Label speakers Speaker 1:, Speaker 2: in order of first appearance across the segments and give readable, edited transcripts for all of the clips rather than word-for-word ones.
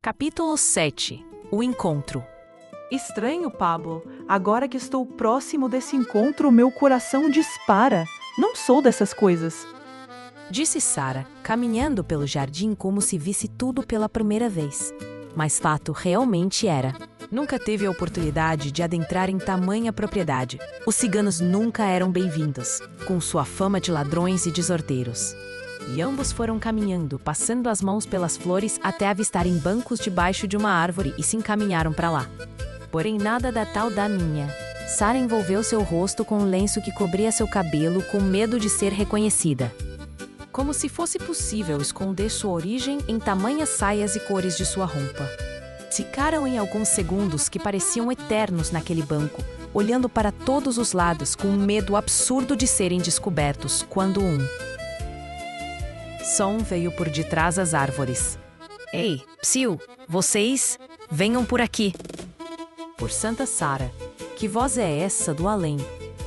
Speaker 1: Capítulo 7. O encontro.
Speaker 2: Estranho, Pablo. Agora que estou próximo desse encontro, meu coração dispara. Não sou dessas coisas.
Speaker 1: Disse Sara, caminhando pelo jardim como se visse tudo pela primeira vez. Mas fato realmente era. Nunca teve a oportunidade de adentrar em tamanha propriedade. Os ciganos nunca eram bem-vindos, com sua fama de ladrões e desordeiros. E ambos foram caminhando, passando as mãos pelas flores até avistarem bancos debaixo de uma árvore e se encaminharam para lá. Porém, nada da tal da minha. Sara envolveu seu rosto com um lenço que cobria seu cabelo com medo de ser reconhecida. Como se fosse possível esconder sua origem em tamanhas saias e cores de sua roupa. Ficaram em alguns segundos que pareciam eternos naquele banco, olhando para todos os lados com um medo absurdo de serem descobertos, quando um som veio por detrás das árvores. Ei, psiu, vocês, venham por aqui. Por Santa Sara, que voz é essa do além?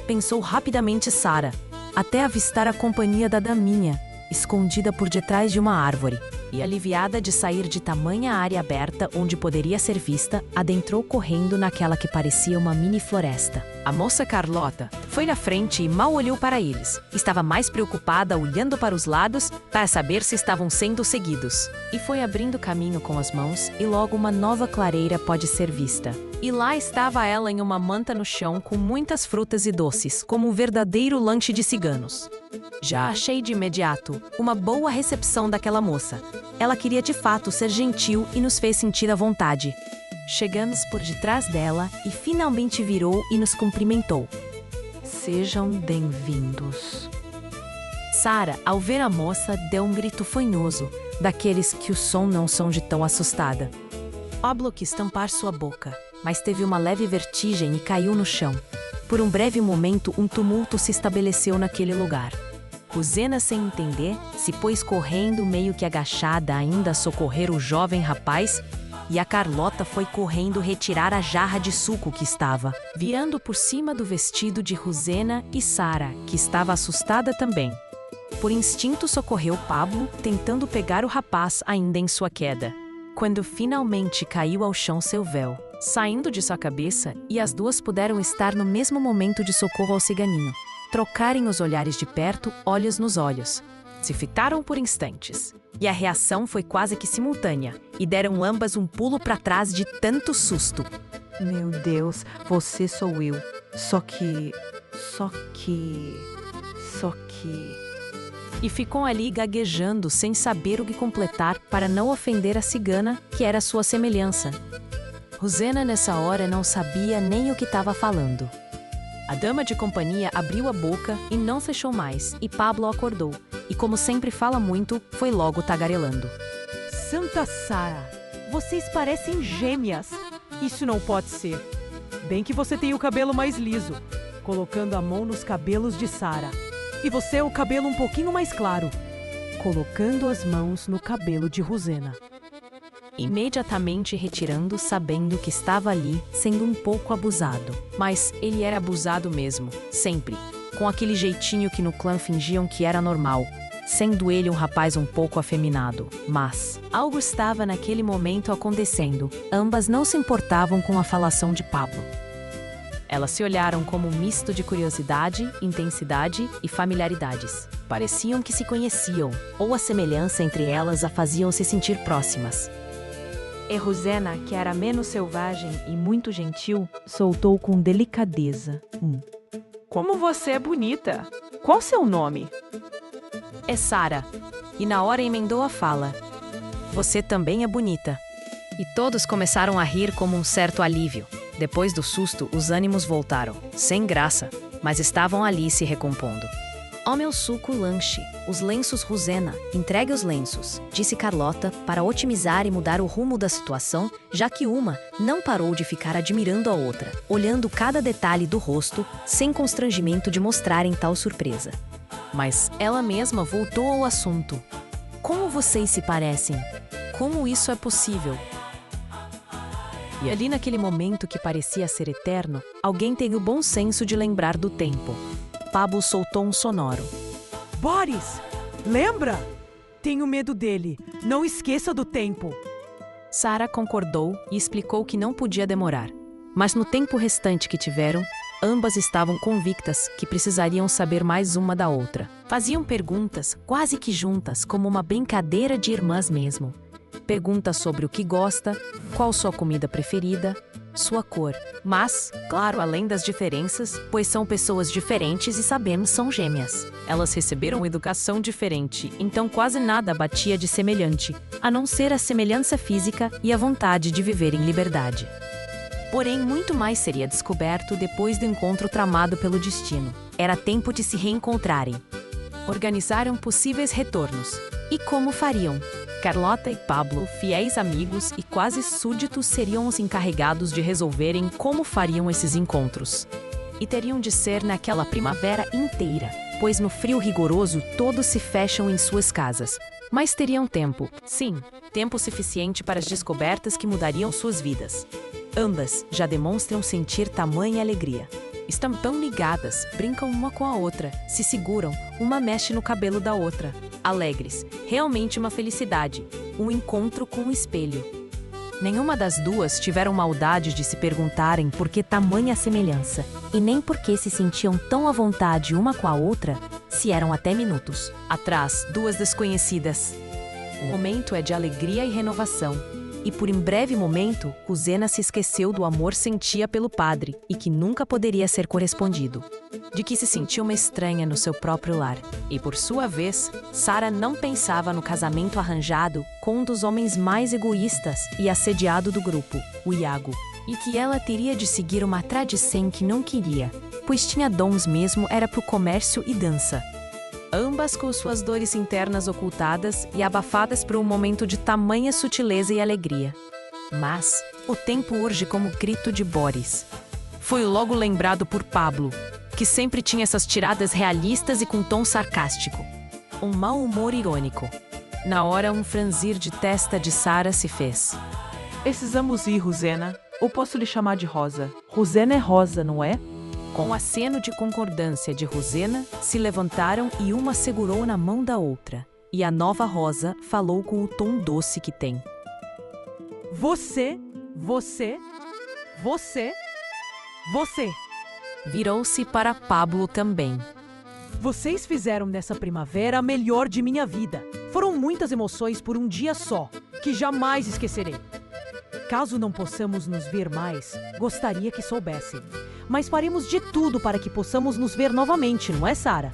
Speaker 1: Pensou rapidamente Sara, até avistar a companhia da daminha, escondida por detrás de uma árvore. E aliviada de sair de tamanha área aberta onde poderia ser vista, adentrou correndo naquela que parecia uma mini floresta. A moça Carlota foi na frente e mal olhou para eles. Estava mais preocupada olhando para os lados para saber se estavam sendo seguidos. E foi abrindo caminho com as mãos e logo uma nova clareira pode ser vista. E lá estava ela em uma manta no chão com muitas frutas e doces, como um verdadeiro lanche de ciganos. Já achei de imediato uma boa recepção daquela moça. Ela queria de fato ser gentil e nos fez sentir à vontade. Chegamos por detrás dela e finalmente virou e nos cumprimentou. Sejam bem-vindos. Sara, ao ver a moça, deu um grito fanhoso, daqueles que o som não são de tão assustada. Pablo quis tampar sua boca, mas teve uma leve vertigem e caiu no chão. Por um breve momento, um tumulto se estabeleceu naquele lugar. Rosena, sem entender, se pôs correndo meio que agachada ainda a socorrer o jovem rapaz, e a Carlota foi correndo retirar a jarra de suco que estava, virando por cima do vestido de Rosena e Sara, que estava assustada também. Por instinto socorreu Pablo, tentando pegar o rapaz ainda em sua queda. Quando finalmente caiu ao chão seu véu, saindo de sua cabeça, e as duas puderam estar no mesmo momento de socorro ao ciganinho. Trocarem os olhares de perto, olhos nos olhos. Se fitaram por instantes. E a reação foi quase que simultânea, e deram ambas um pulo para trás de tanto susto.
Speaker 2: Meu Deus, você sou eu. Só que...
Speaker 1: E ficou ali gaguejando sem saber o que completar para não ofender a cigana, que era sua semelhança. Rosena nessa hora não sabia nem o que estava falando. A dama de companhia abriu a boca e não fechou mais, e Pablo acordou, e como sempre fala muito, foi logo tagarelando.
Speaker 3: Santa Sara, vocês parecem gêmeas. Isso não pode ser. Bem que você tem o cabelo mais liso, colocando a mão nos cabelos de Sara. E você o cabelo um pouquinho mais claro, colocando as mãos no cabelo de Rosena.
Speaker 1: Imediatamente retirando, sabendo que estava ali, sendo um pouco abusado. Mas ele era abusado mesmo, sempre. Com aquele jeitinho que no clã fingiam que era normal, sendo ele um rapaz um pouco afeminado. Mas algo estava naquele momento acontecendo. Ambas não se importavam com a falação de Pablo. Elas se olharam como um misto de curiosidade, intensidade e familiaridades. Pareciam que se conheciam, ou a semelhança entre elas a faziam se sentir próximas.
Speaker 2: E Rosena, que era menos selvagem e muito gentil, soltou com delicadeza. Como você é bonita! Qual seu nome?
Speaker 1: É Sara. E na hora emendou a fala. Você também é bonita. E todos começaram a rir como um certo alívio. Depois do susto, os ânimos voltaram. Sem graça, mas estavam ali se recompondo. Ó meu suco lanche, os lenços Rosena, entregue os lenços, disse Carlota, para otimizar e mudar o rumo da situação, já que uma não parou de ficar admirando a outra, olhando cada detalhe do rosto, sem constrangimento de mostrarem tal surpresa. Mas ela mesma voltou ao assunto. Como vocês se parecem? Como isso é possível? E ali naquele momento que parecia ser eterno, alguém teve o bom senso de lembrar do tempo. Pablo soltou um sonoro.
Speaker 3: Boris, lembra? Tenho medo dele. Não esqueça do tempo.
Speaker 1: Sara concordou e explicou que não podia demorar. Mas no tempo restante que tiveram, ambas estavam convictas que precisariam saber mais uma da outra. Faziam perguntas quase que juntas, como uma brincadeira de irmãs mesmo. Perguntas sobre o que gosta, qual sua comida preferida, sua cor. Mas, claro, além das diferenças, pois são pessoas diferentes e sabemos são gêmeas. Elas receberam educação diferente, então quase nada batia de semelhante, a não ser a semelhança física e a vontade de viver em liberdade. Porém, muito mais seria descoberto depois do encontro tramado pelo destino. Era tempo de se reencontrarem. Organizaram possíveis retornos. E como fariam? Carlota e Pablo, fiéis amigos e quase súditos, seriam os encarregados de resolverem como fariam esses encontros. E teriam de ser naquela primavera inteira, pois no frio rigoroso todos se fecham em suas casas. Mas teriam tempo, sim, tempo suficiente para as descobertas que mudariam suas vidas. Ambas já demonstram sentir tamanha alegria. Estão tão ligadas, brincam uma com a outra, se seguram, uma mexe no cabelo da outra. Alegres, realmente uma felicidade, um encontro com o espelho. Nenhuma das duas tiveram maldade de se perguntarem por que tamanha semelhança, e nem por que se sentiam tão à vontade uma com a outra, se eram até minutos. Atrás, duas desconhecidas. O momento é de alegria e renovação. E por um breve momento, Rosena se esqueceu do amor sentia pelo padre e que nunca poderia ser correspondido. De que se sentia uma estranha no seu próprio lar. E por sua vez, Sara não pensava no casamento arranjado com um dos homens mais egoístas e assediado do grupo, o Iago. E que ela teria de seguir uma tradição que não queria, pois tinha dons mesmo era pro comércio e dança. Ambas com suas dores internas ocultadas e abafadas por um momento de tamanha sutileza e alegria. Mas o tempo urge como grito de Boris. Foi logo lembrado por Pablo, que sempre tinha essas tiradas realistas e com tom sarcástico. Um mau humor irônico. Na hora, um franzir de testa de Sara se fez.
Speaker 2: Precisamos ir, Rosena. Ou posso lhe chamar de Rosa? Rosena é Rosa, não é?
Speaker 1: Com um aceno de concordância de Rosena, se levantaram e uma segurou na mão da outra. E a nova Rosa falou com o tom doce que tem.
Speaker 3: Você.
Speaker 1: Virou-se para Pablo também.
Speaker 3: Vocês fizeram dessa primavera a melhor de minha vida. Foram muitas emoções por um dia só, que jamais esquecerei. Caso não possamos nos ver mais, gostaria que soubessem. Mas faremos de tudo para que possamos nos ver novamente, não é, Sara?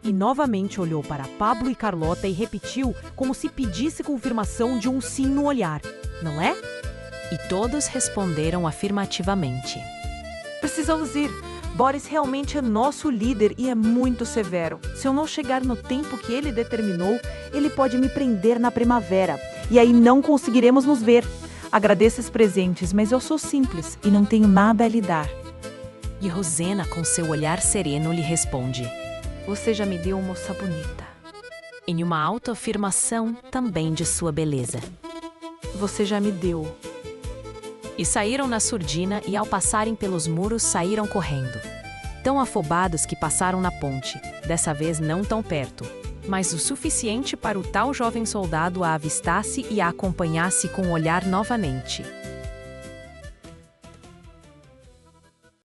Speaker 3: E novamente olhou para Pablo e Carlota e repetiu como se pedisse confirmação de um sim no olhar, não é?
Speaker 1: E todos responderam afirmativamente.
Speaker 2: Precisamos ir. Boris realmente é nosso líder e é muito severo. Se eu não chegar no tempo que ele determinou, ele pode me prender na primavera. E aí não conseguiremos nos ver. Agradeço os presentes, mas eu sou simples e não tenho nada a lhe dar.
Speaker 1: E Rosena, com seu olhar sereno, lhe responde.
Speaker 2: Você já me deu uma moça bonita.
Speaker 1: Em uma autoafirmação também de sua beleza.
Speaker 2: Você já me deu.
Speaker 1: E saíram na surdina e ao passarem pelos muros saíram correndo. Tão afobados que passaram na ponte, dessa vez não tão perto, mas o suficiente para o tal jovem soldado a avistasse e a acompanhasse com o olhar novamente.